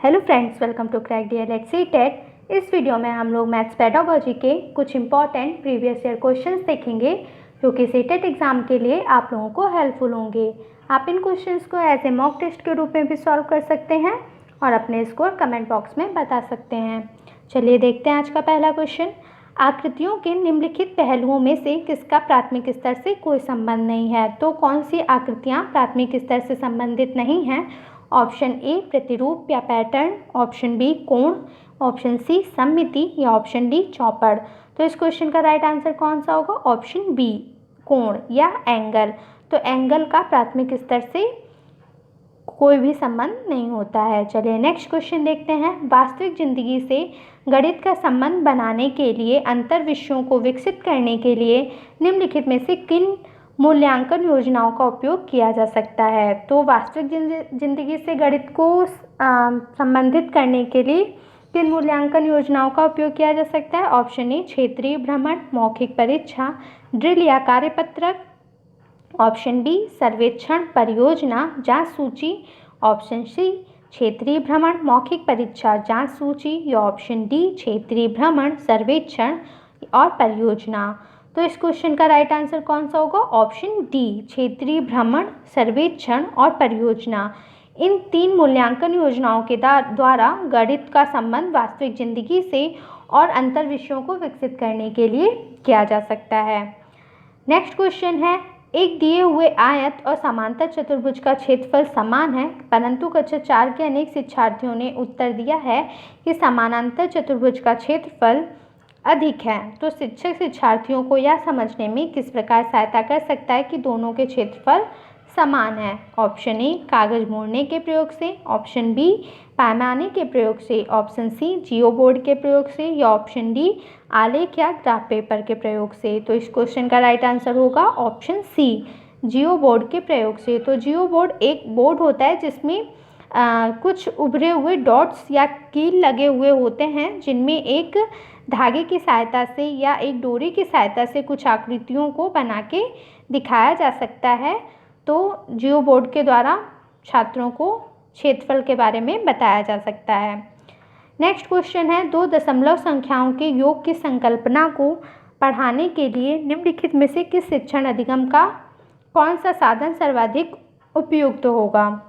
Hello friends, welcome to crack dear let's CTET. इस video में हम लोग मैथ्स पेडागोजी के कुछ इंपॉर्टेंट प्रीवियस ईयर क्वेश्चंस देखेंगे जो कि सीटेट एग्ज़ाम के लिए आप लोगों को हेल्पफुल होंगे। आप इन क्वेश्चंस को एज ए मॉक टेस्ट के रूप में भी सॉल्व कर सकते हैं और अपने स्कोर कमेंट बॉक्स में बता सकते हैं। चलिए देखते हैं आज का पहला क्वेश्चन। आकृतियों के निम्नलिखित पहलुओं में से किसका प्राथमिक स्तर से कोई संबंध नहीं है? तो कौन सी आकृतियाँ प्राथमिक स्तर से संबंधित नहीं हैं? ऑप्शन ए प्रतिरूप या पैटर्न, ऑप्शन बी कोण, ऑप्शन सी सममिति या ऑप्शन डी चौपड़। तो इस क्वेश्चन का राइट आंसर कौन सा होगा? ऑप्शन बी कोण या एंगल। तो एंगल का प्राथमिक स्तर से कोई भी संबंध नहीं होता है। चलिए नेक्स्ट क्वेश्चन देखते हैं। वास्तविक जिंदगी से गणित का संबंध बनाने के लिए अंतर विषयों को विकसित करने के लिए निम्नलिखित में से किन मूल्यांकन योजनाओं का उपयोग किया जा सकता है? तो वास्तविक जिंदगी से गणित को संबंधित करने के लिए किन मूल्यांकन योजनाओं का उपयोग किया जा सकता है? ऑप्शन ए क्षेत्रीय भ्रमण, मौखिक परीक्षा, ड्रिल या कार्यपत्रक, ऑप्शन बी सर्वेक्षण, परियोजना, जांच सूची, ऑप्शन सी क्षेत्रीय भ्रमण, मौखिक परीक्षा, जांच सूची या ऑप्शन डी क्षेत्रीय भ्रमण, सर्वेक्षण और परियोजना। तो इस क्वेश्चन का राइट आंसर कौन सा होगा? ऑप्शन डी क्षेत्रीय भ्रमण, सर्वेक्षण और परियोजना। इन तीन मूल्यांकन योजनाओं के द्वारा गणित का संबंध वास्तविक जिंदगी से और अंतर विषयों को विकसित करने के लिए किया जा सकता है। नेक्स्ट क्वेश्चन है, एक दिए हुए आयत और समांतर चतुर्भुज का क्षेत्रफल समान है, परंतु कक्षा 4 के अनेक शिक्षार्थियों ने उत्तर दिया है कि समानांतर चतुर्भुज का क्षेत्रफल अधिक है। तो शिक्षक शिक्षार्थियों को यह समझने में किस प्रकार सहायता कर सकता है कि दोनों के क्षेत्रफल समान है? ऑप्शन ए कागज मोड़ने के प्रयोग से, ऑप्शन बी पैमाने के प्रयोग से, ऑप्शन सी जियो बोर्ड के प्रयोग से या ऑप्शन डी आलेख या ग्राफ पेपर के प्रयोग से। तो इस क्वेश्चन का राइट आंसर होगा ऑप्शन सी जियो बोर्ड के प्रयोग से। तो जियो बोर्ड एक बोर्ड होता है जिसमें कुछ उभरे हुए डॉट्स या कील लगे हुए होते हैं, जिनमें एक धागे की सहायता से या एक डोरी की सहायता से कुछ आकृतियों को बना के दिखाया जा सकता है। तो जियो बोर्ड के द्वारा छात्रों को क्षेत्रफल के बारे में बताया जा सकता है। नेक्स्ट क्वेश्चन है, दो दशमलव संख्याओं के योग की संकल्पना को पढ़ाने के लिए निम्नलिखित में से किस शिक्षण अधिगम का कौन सा साधन सर्वाधिक उपयुक्त होगा?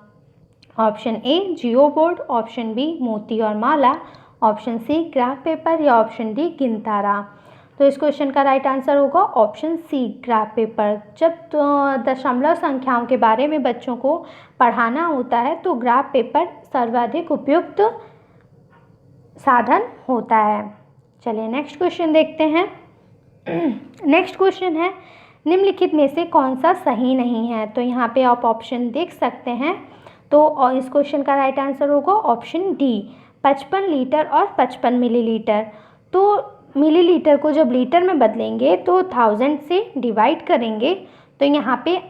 Option A geo board, option B मोती और माला, ऑप्शन सी ग्राफ पेपर या ऑप्शन डी गिनतारा। तो इस क्वेश्चन का राइट आंसर होगा ऑप्शन सी ग्राफ पेपर। जब दशमलव संख्याओं के बारे में बच्चों को पढ़ाना होता है तो ग्राफ पेपर सर्वाधिक उपयुक्त साधन होता है। चलिए नेक्स्ट क्वेश्चन देखते हैं। नेक्स्ट क्वेश्चन है, निम्नलिखित में से कौन सा सही नहीं है? तो यहाँ पे आप ऑप्शन देख सकते हैं। तो इस क्वेश्चन का राइट आंसर होगा ऑप्शन डी 55 लीटर और 55 मिलीलीटर। तो मिलीलीटर को जब लीटर में बदलेंगे तो 1000 से डिवाइड करेंगे तो यहाँ पे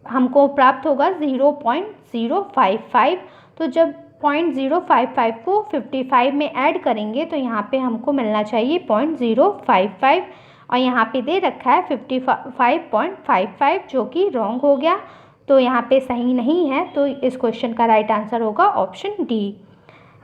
हमको प्राप्त होगा 0.055। तो जब 0.055 को 55 में ऐड करेंगे तो यहाँ पे हमको मिलना चाहिए 0.055 और यहाँ पे दे रखा है 55.55 जो कि रॉन्ग हो गया। तो यहाँ पे सही नहीं है। तो इस क्वेश्चन का राइट आंसर होगा ऑप्शन डी।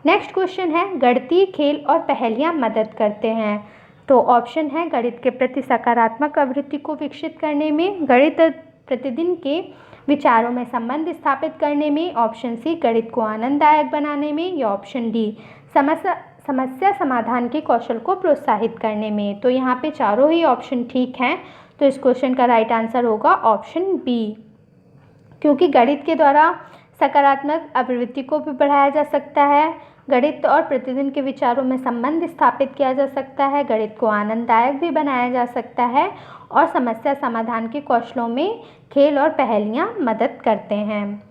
नेक्स्ट क्वेश्चन है, गणितीय खेल और पहेलियाँ मदद करते हैं। तो ऑप्शन है गणित के प्रति सकारात्मक प्रवृत्ति को विकसित करने में, गणित प्रतिदिन के विचारों में संबंध स्थापित करने में, ऑप्शन सी गणित को आनंददायक बनाने में या ऑप्शन डी समस्या समाधान के कौशल को प्रोत्साहित करने में। तो यहाँ पे चारों ही ऑप्शन ठीक हैं। तो इस क्वेश्चन का राइट आंसर होगा ऑप्शन बी, क्योंकि गणित के द्वारा सकारात्मक प्रवृत्ति को भी बढ़ाया जा सकता है, गणित और प्रतिदिन के विचारों में संबंध स्थापित किया जा सकता है, गणित को आनंददायक भी बनाया जा सकता है और समस्या समाधान के कौशलों में खेल और पहेलियाँ मदद करते हैं।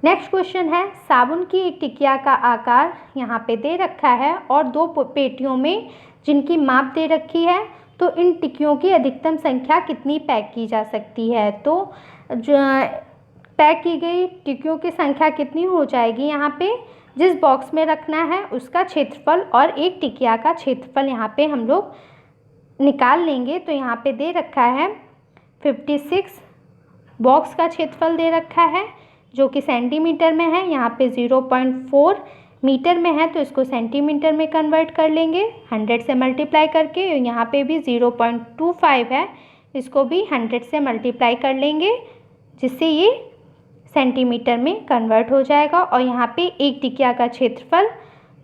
नेक्स्ट क्वेश्चन है, साबुन की एक टिकिया का आकार यहाँ पे दे रखा है और दो पेटियों में जिनकी माप दे रखी है। तो इन टिकियों की अधिकतम संख्या कितनी पैक की जा सकती है? तो जो पैक की गई टिकियों की संख्या कितनी हो जाएगी? यहाँ पे जिस बॉक्स में रखना है उसका क्षेत्रफल और एक टिकिया का क्षेत्रफल यहाँ पे हम लोग निकाल लेंगे। तो यहाँ पे दे रखा है 56 बॉक्स का क्षेत्रफल दे रखा है जो कि सेंटीमीटर में है। यहाँ पे 0.4 मीटर में है तो इसको सेंटीमीटर में कन्वर्ट कर लेंगे 100 से मल्टीप्लाई करके। यहाँ पे भी 0.25 है, इसको भी 100 से मल्टीप्लाई कर लेंगे जिससे ये सेंटीमीटर में कन्वर्ट हो जाएगा। और यहाँ पे एक टिकिया का क्षेत्रफल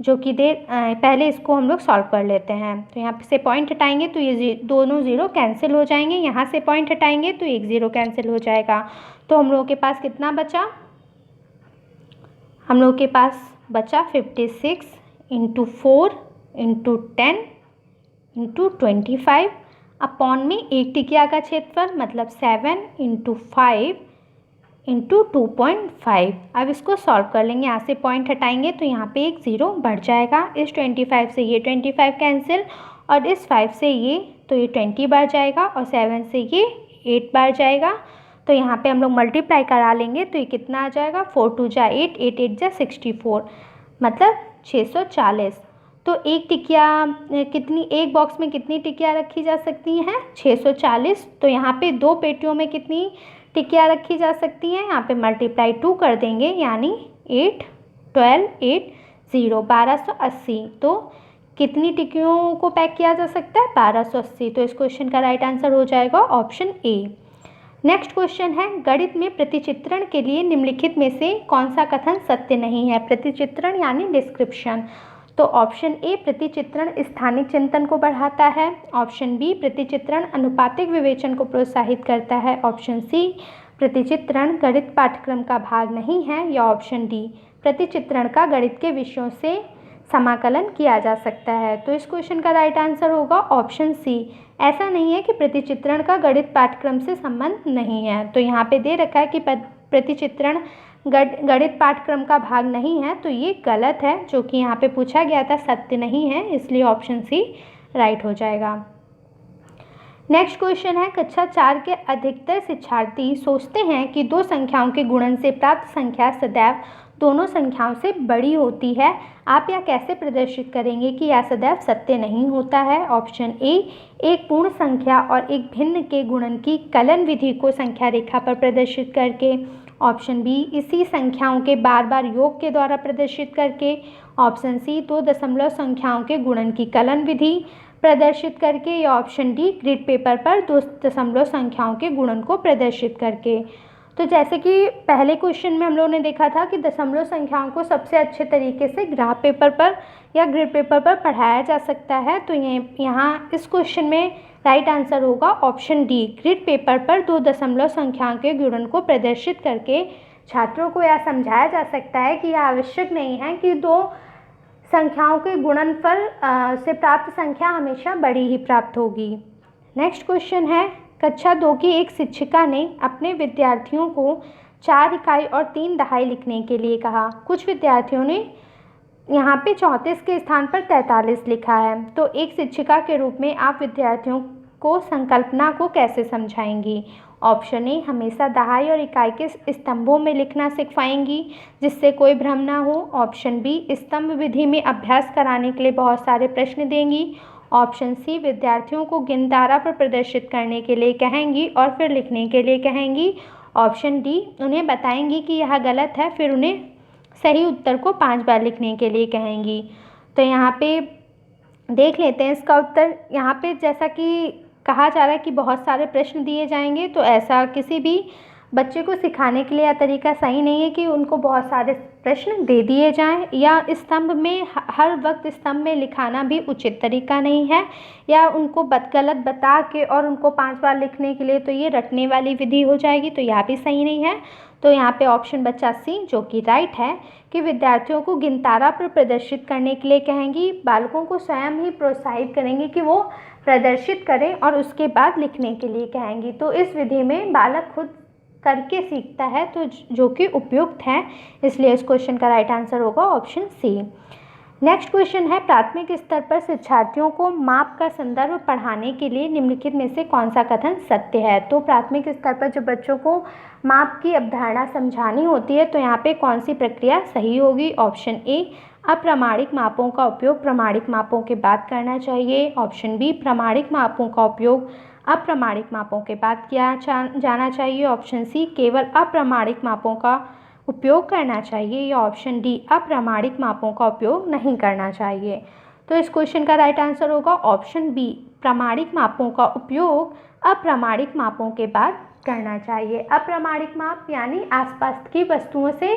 जो कि पहले इसको हम लोग सॉल्व कर लेते हैं। तो यहाँ से पॉइंट हटाएंगे तो ये दोनों ज़ीरो कैंसिल हो जाएंगे, यहाँ से पॉइंट हटाएंगे तो एक ज़ीरो कैंसिल हो जाएगा। तो हम लोगों के पास कितना बचा, हम लोगों के पास बचा 56 × 4 × 10 × 25 अपॉन में एक टिकिया का क्षेत्रफल मतलब 7 × 5 × 2.5। अब इसको सॉल्व कर लेंगे, यहाँ से पॉइंट हटाएंगे तो यहाँ पे एक ज़ीरो बढ़ जाएगा। इस 25 से ये 25 कैंसिल और इस 5 से ये, तो ये 20 बढ़ जाएगा और 7 से ये 8 बढ़ जाएगा। तो यहाँ पे हम लोग मल्टीप्लाई करा लेंगे तो ये कितना आ जाएगा, 4 2 जा 8, 8 8 जा 64 मतलब 640। तो एक टिकिया कितनी, एक बॉक्स में कितनी टिकिया रखी जा सकती हैं, 640। तो यहाँ पे दो पेटियों में कितनी टिकिया रखी जा सकती हैं, यहाँ पे मल्टीप्लाई 2 कर देंगे यानी 8 12 8 0 1280। तो कितनी टिकियों को पैक किया जा सकता है, 1280। तो इस क्वेश्चन का राइट आंसर हो जाएगा ऑप्शन ए। नेक्स्ट क्वेश्चन है, गणित में प्रतिचित्रण के लिए निम्नलिखित में से कौन सा कथन सत्य नहीं है। प्रतिचित्रण यानी डिस्क्रिप्शन। तो ऑप्शन ए, प्रतिचित्रण स्थानिक चिंतन को बढ़ाता है। ऑप्शन बी, प्रतिचित्रण अनुपातिक विवेचन को प्रोत्साहित करता है। ऑप्शन सी, प्रतिचित्रण गणित पाठ्यक्रम का भाग नहीं है। या ऑप्शन डी, प्रतिचित्रण का गणित के विषयों से समाकलन किया जा सकता है। तो इस क्वेश्चन का राइट आंसर होगा ऑप्शन सी। ऐसा नहीं है कि प्रतिचित्रण का गणित पाठ्यक्रम से संबंध नहीं है। तो यहाँ पे दे रखा है कि प्रतिचित्रण गणित पाठ्यक्रम का भाग नहीं है, तो ये गलत है। जो कि यहाँ पे पूछा गया था सत्य नहीं है, इसलिए ऑप्शन सी राइट हो जाएगा। नेक्स्ट क्वेश्चन है, कक्षा 4 के अधिकतर शिक्षार्थी सोचते हैं कि दो संख्याओं के गुणन से प्राप्त संख्या सदैव दोनों संख्याओं से बड़ी होती है। आप यह कैसे प्रदर्शित करेंगे कि यह सदैव सत्य नहीं होता है। ऑप्शन ए, एक पूर्ण संख्या और एक भिन्न के गुणन की कलन विधि को संख्या रेखा पर प्रदर्शित करके। ऑप्शन बी, इसी संख्याओं के बार बार योग के द्वारा प्रदर्शित करके। ऑप्शन सी, दो दशमलव संख्याओं के गुणन की कलन विधि प्रदर्शित करके। या ऑप्शन डी, ग्रिड पेपर पर दो दशमलव संख्याओं के गुणन को प्रदर्शित करके। तो जैसे कि पहले क्वेश्चन में हम लोगों ने देखा था कि दशमलव संख्याओं को सबसे अच्छे तरीके से ग्राफ पेपर पर या ग्रिड पेपर पर पढ़ाया जा सकता है। तो यहाँ इस क्वेश्चन में राइट आंसर होगा ऑप्शन डी, ग्रिड पेपर पर दो दशमलव संख्याओं के गुणन को प्रदर्शित करके छात्रों को यह समझाया जा सकता है कि यह आवश्यक नहीं है कि दो संख्याओं के गुणनफल से प्राप्त संख्या हमेशा बड़ी ही प्राप्त होगी। नेक्स्ट क्वेश्चन है, कक्षा 2 की एक शिक्षिका ने अपने विद्यार्थियों को 4 इकाई और 3 दहाई लिखने के लिए कहा। कुछ विद्यार्थियों ने यहाँ पे 34 के स्थान पर 43 लिखा है। तो एक शिक्षिका के रूप में आप विद्यार्थियों को संकल्पना को कैसे समझाएंगी। ऑप्शन ए, हमेशा दहाई और इकाई के स्तंभों में लिखना सिखवाएंगी जिससे कोई भ्रम ना हो। ऑप्शन बी, स्तंभ विधि में अभ्यास कराने के लिए बहुत सारे प्रश्न देंगी। ऑप्शन सी, विद्यार्थियों को गिनधारा पर प्रदर्शित करने के लिए कहेंगी और फिर लिखने के लिए कहेंगी। ऑप्शन डी, उन्हें बताएंगी कि यह गलत है फिर उन्हें सही उत्तर को 5 बार लिखने के लिए कहेंगी। तो यहाँ पे देख लेते हैं इसका उत्तर। यहाँ पे जैसा कि कहा जा रहा है कि बहुत सारे प्रश्न दिए जाएंगे, तो ऐसा किसी भी बच्चे को सिखाने के लिए यह तरीका सही नहीं है कि उनको बहुत सारे प्रश्न दे दिए जाएं। या स्तंभ में हर वक्त स्तंभ में लिखाना भी उचित तरीका नहीं है। या उनको गलत बता के और उनको 5 बार लिखने के लिए, तो ये रटने वाली विधि हो जाएगी, तो यह भी सही नहीं है। तो यहाँ पे ऑप्शन बचा सी जो कि राइट है कि विद्यार्थियों को गिनतारा पर प्रदर्शित करने के लिए कहेंगी। बालकों को स्वयं ही प्रोत्साहित करेंगे कि वो प्रदर्शित करें और उसके बाद लिखने के लिए कहेंगी। तो इस विधि में बालक खुद करके सीखता है, तो जो कि उपयुक्त है, इसलिए इस क्वेश्चन का राइट आंसर होगा ऑप्शन सी। नेक्स्ट क्वेश्चन है, प्राथमिक स्तर पर शिक्षार्थियों को माप का संदर्भ पढ़ाने के लिए निम्नलिखित में से कौन सा कथन सत्य है। तो प्राथमिक स्तर पर जो बच्चों को माप की अवधारणा समझानी होती है, तो यहाँ पे कौन सी प्रक्रिया सही होगी। ऑप्शन ए, अप्रामाणिक मापों का उपयोग प्रामाणिक मापों के बाद करना चाहिए। ऑप्शन बी, प्रामाणिक मापों का उपयोग अप्रामाणिक मापों के बाद किया जाना चाहिए। ऑप्शन सी, केवल अप्रामाणिक मापों का उपयोग करना चाहिए, या ऑप्शन डी अप्रामाणिक मापों का उपयोग नहीं करना चाहिए। तो इस क्वेश्चन का राइट आंसर होगा ऑप्शन बी, प्रामाणिक मापों का उपयोग अप्रामाणिक मापों के बाद करना चाहिए। अप्रामाणिक माप यानी आसपास की वस्तुओं से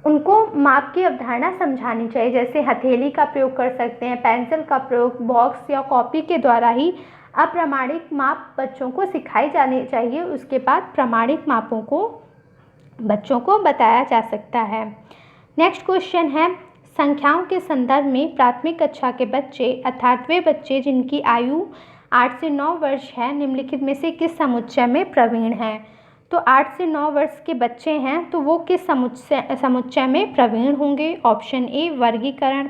उनको माप की अवधारणा समझानी चाहिए, जैसे हथेली का प्रयोग कर सकते हैं, पेंसिल का प्रयोग, बॉक्स या कॉपी के द्वारा ही अप्रामाणिक माप बच्चों को सिखाई जानी चाहिए। उसके बाद प्रामाणिक मापों को बच्चों को बताया जा सकता है। नेक्स्ट क्वेश्चन है, संख्याओं के संदर्भ में प्राथमिक कक्षा के बच्चे अर्थात वे बच्चे जिनकी आयु 8 से 9 वर्ष है निम्नलिखित में से किस समुच्चय में प्रवीण हैं। तो 8 से 9 वर्ष के बच्चे हैं तो वो किस समुच्चय में प्रवीण होंगे। ऑप्शन ए वर्गीकरण,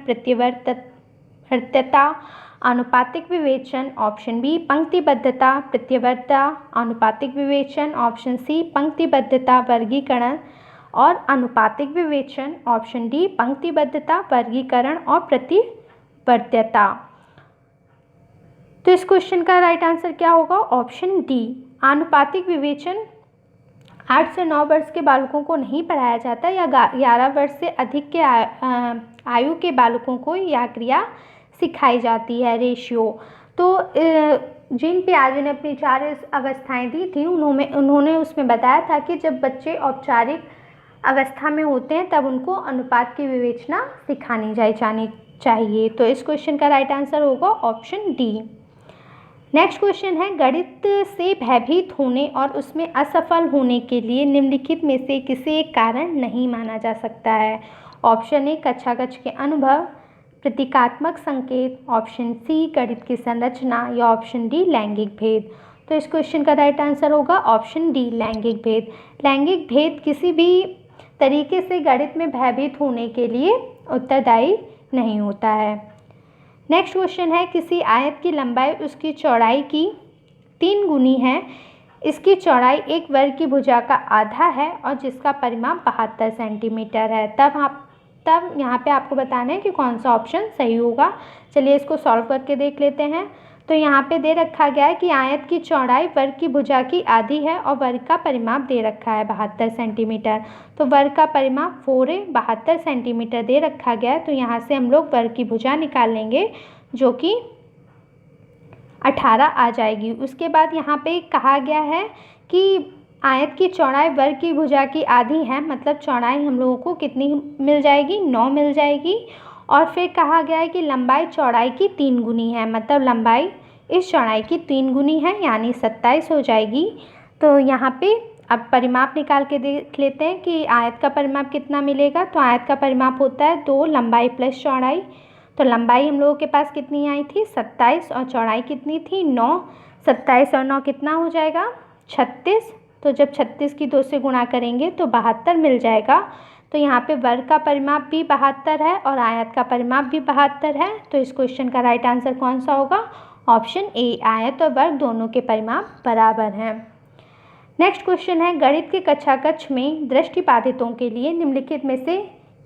प्रत्यवर्तता, आनुपातिक विवेचन। ऑप्शन बी पंक्तिबद्धता, प्रत्यवर्तता, आनुपातिक विवेचन। ऑप्शन सी पंक्तिबद्धता, वर्गीकरण और आनुपातिक विवेचन। ऑप्शन डी पंक्तिबद्धता, वर्गीकरण और प्रतिवर्त्यता। तो इस क्वेश्चन का राइट आंसर क्या होगा। ऑप्शन डी आनुपातिक विवेचन 8 से 9 वर्ष के बालकों को नहीं पढ़ाया जाता, या 11 वर्ष से अधिक के आयु के बालकों को यह क्रिया सिखाई जाती है, रेशियो। तो जीन पियाजे ने अपनी 4 अवस्थाएं दी थी, उन्होंने उसमें बताया था कि जब बच्चे औपचारिक अवस्था में होते हैं तब उनको अनुपात की विवेचना सिखानी जानी चाहिए। तो इस क्वेश्चन का राइट आंसर होगा ऑप्शन डी। नेक्स्ट क्वेश्चन है, गणित से भयभीत होने और उसमें असफल होने के लिए निम्नलिखित में से किसे एक कारण नहीं माना जा सकता है। ऑप्शन ए कक्षाकक्ष के अनुभव, प्रतीकात्मक संकेत। ऑप्शन सी गणित की संरचना, या ऑप्शन डी लैंगिक भेद। तो इस क्वेश्चन का राइट आंसर होगा ऑप्शन डी लैंगिक भेद। लैंगिक भेद किसी भी तरीके से गणित में भयभीत होने के लिए उत्तरदायी नहीं होता है। नेक्स्ट क्वेश्चन है, किसी आयत की लंबाई उसकी चौड़ाई की 3 गुनी है, इसकी चौड़ाई एक वर्ग की भुजा का आधा है और जिसका परिमाप 72 सेंटीमीटर है। तब यहाँ पे आपको बताना है कि कौन सा ऑप्शन सही होगा। चलिए इसको सॉल्व करके देख लेते हैं। तो यहाँ पे दे रखा गया है कि आयत की चौड़ाई वर्ग की भुजा की आधी है और वर्ग का परिमाप दे रखा है 72 सेंटीमीटर। तो वर्ग का परिमाप 4 है, 72 सेंटीमीटर दे रखा गया है। तो यहाँ से हम लोग वर्ग की भुजा निकाल लेंगे जो कि 18 आ जाएगी। उसके बाद यहाँ पे कहा गया है कि आयत की चौड़ाई वर्ग की भुजा की आधी है, मतलब चौड़ाई हम लोगों को कितनी मिल जाएगी, 9 मिल जाएगी। और फिर कहा गया है कि लंबाई चौड़ाई की 3 गुनी है, मतलब लंबाई इस चौड़ाई की 3 गुनी है, यानी 27 हो जाएगी। तो यहाँ पे अब परिमाप निकाल के देख लेते हैं कि आयत का परिमाप कितना मिलेगा। तो आयत का परिमाप होता है 2 लंबाई प्लस चौड़ाई। तो लंबाई हम लोगों के पास कितनी आई थी 27, और चौड़ाई कितनी थी 9। 27 और 9 कितना हो जाएगा 36। तो जब 36 की 2 से गुणा करेंगे तो 72 मिल जाएगा। तो यहाँ पे वर्ग का परिमाप भी 72 है और आयत का परिमाप भी 72 है। तो इस क्वेश्चन का राइट आंसर कौन सा होगा। ऑप्शन ए, आयत और वर्ग दोनों के परिमाप बराबर हैं। नेक्स्ट क्वेश्चन है, गणित के कक्षाकक्ष में दृष्टिबाधितों के लिए निम्नलिखित में से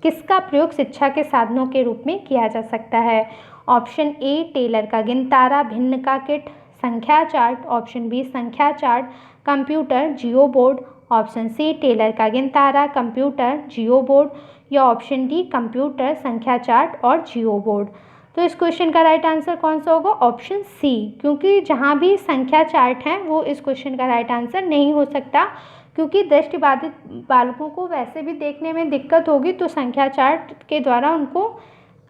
किसका प्रयोग शिक्षा के साधनों के रूप में किया जा सकता है। ऑप्शन ए टेलर का गिनतारा, भिन्न का किट, संख्या चार्ट। ऑप्शन बी संख्या चार्ट, कंप्यूटर, जियो बोर्ड। ऑप्शन सी टेलर का गिनतारा, कंप्यूटर, जियो बोर्ड, या ऑप्शन डी कंप्यूटर, संख्या चार्ट और जियो बोर्ड। तो इस क्वेश्चन का राइट आंसर कौन सा होगा। ऑप्शन सी, क्योंकि जहाँ भी संख्या चार्ट है वो इस क्वेश्चन का राइट आंसर नहीं हो सकता, क्योंकि दृष्टिबाधित बालकों को वैसे भी देखने में दिक्कत होगी, तो संख्या चार्ट के द्वारा उनको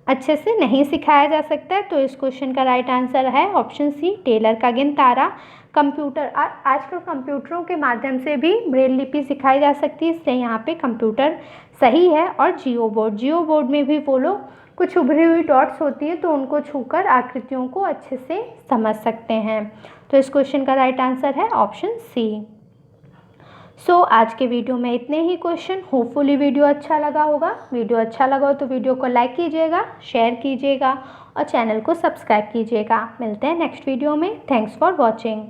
अच्छे से नहीं सिखाया जा सकता है। तो इस क्वेश्चन का राइट आंसर है ऑप्शन सी टेलर का गिनतारा। कंप्यूटर, आजकल कंप्यूटरों के माध्यम से भी ब्रेल लिपि सिखाई जा सकती है, इसलिए यहाँ पे कंप्यूटर सही है। और जियो बोर्ड में भी वो लोग कुछ उभरी हुई डॉट्स होती हैं तो उनको छूकर आकृतियों को अच्छे से समझ सकते हैं। तो इस क्वेश्चन का राइट आंसर है ऑप्शन सी। आज के वीडियो में इतने ही क्वेश्चन। होपफुली वीडियो अच्छा लगा होगा। वीडियो अच्छा लगा हो तो वीडियो को लाइक कीजिएगा, शेयर कीजिएगा और चैनल को सब्सक्राइब कीजिएगा। मिलते हैं नेक्स्ट वीडियो में। Thanks for watching.